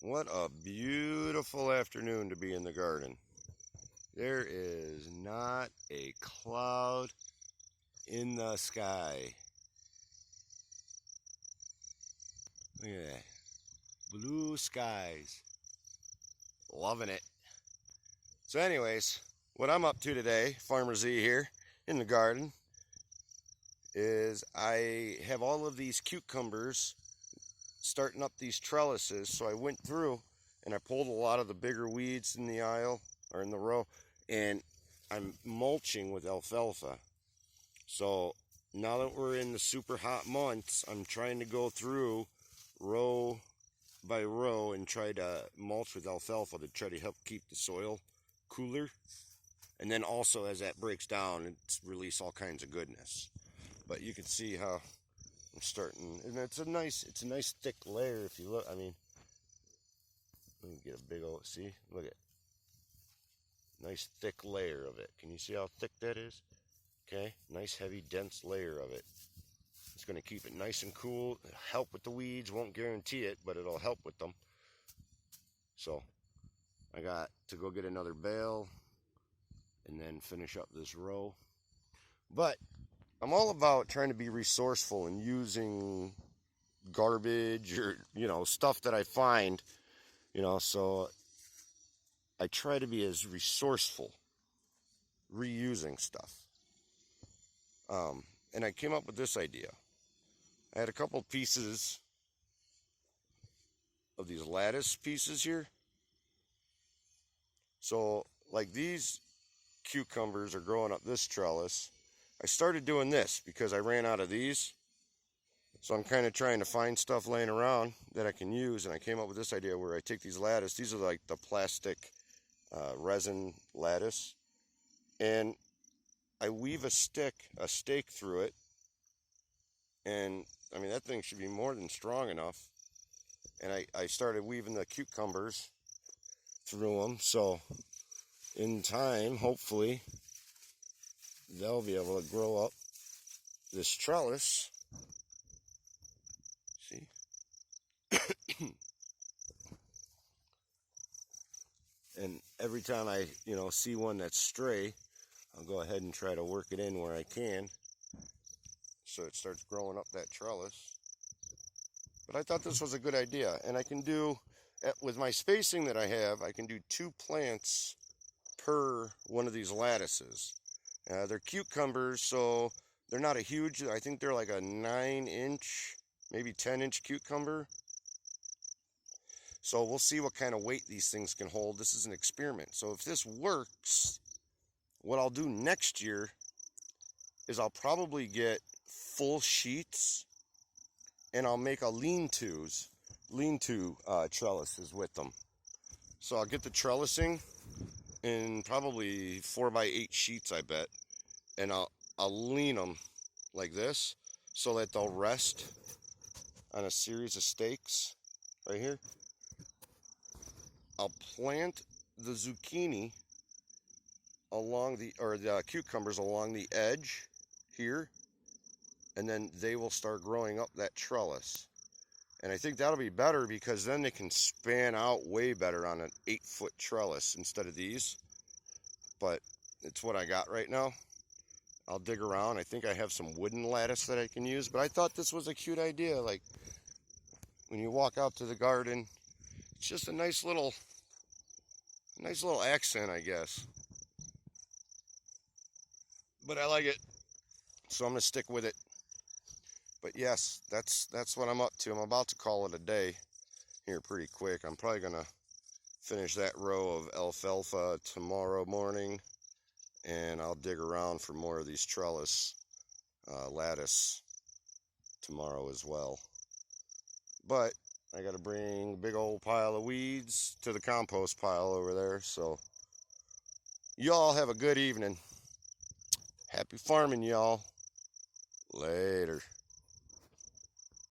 What a beautiful afternoon to be in the garden. There is not a cloud in the sky. Look at that. Blue skies. Loving it. So anyways, what I'm up to today, Farmer Z here in the garden, is I have all of these cucumbers starting up these trellises. So I went through and I pulled a lot of the bigger weeds in the aisle or in the row, and I'm mulching with alfalfa. So now that we're in the super hot months, I'm trying to go through row by row and try to mulch with alfalfa to try to help keep the soil cooler. And then also as that breaks down, it's release all kinds of goodness. But you can see how I'm starting, and it's a nice thick layer. If you look, I mean, let me get a big old, see, look at, nice thick layer of it. Can you see how thick that is? Okay, nice heavy dense layer of it. It's going to keep it nice and cool, help with the weeds. Won't guarantee it, but it'll help with them. So I got to go get another bale and then finish up this row. But I'm all about trying to be resourceful and using garbage or, stuff that I find, so I try to be as resourceful, reusing stuff. And I came up with this idea. I had a couple pieces of these lattice pieces here. So like these cucumbers are growing up this trellis. I started doing this because I ran out of these. So I'm kind of trying to find stuff laying around that I can use, and I came up with this idea where I take these lattice, these are like the plastic resin lattice, and I weave a stake through it, and I mean that thing should be more than strong enough, and I started weaving the cucumbers through them, so in time, hopefully, they'll be able to grow up this trellis. See? And every time I, see one that's stray, I'll go ahead and try to work it in where I can so it starts growing up that trellis. But I thought this was a good idea, and I can do, with my spacing that I have, I can do 2 plants per one of these lattices. They're cucumbers, so they're not a huge, I think they're like a 9-inch, maybe 10-inch cucumber. So we'll see what kind of weight these things can hold. This is an experiment. So if this works, what I'll do next year is I'll probably get full sheets, and I'll make a lean-to trellises with them. So I'll get the trellising in probably 4x8 sheets, I bet, and I'll lean them like this so that they'll rest on a series of stakes right here. I'll plant the zucchini along the cucumbers along the edge here, and then they will start growing up that trellis. And I think that'll be better because then they can span out way better on an 8-foot trellis instead of these. But it's what I got right now. I'll dig around. I think I have some wooden lattice that I can use, but I thought this was a cute idea. Like when you walk out to the garden, it's just a nice little accent, I guess. But I like it, so I'm gonna stick with it. But yes, that's what I'm up to. I'm about to call it a day here pretty quick. I'm probably gonna finish that row of alfalfa tomorrow morning, and I'll dig around for more of these trellis lattice tomorrow as well. But I gotta bring a big old pile of weeds to the compost pile over there. So y'all have a good evening. Happy farming, y'all. Later.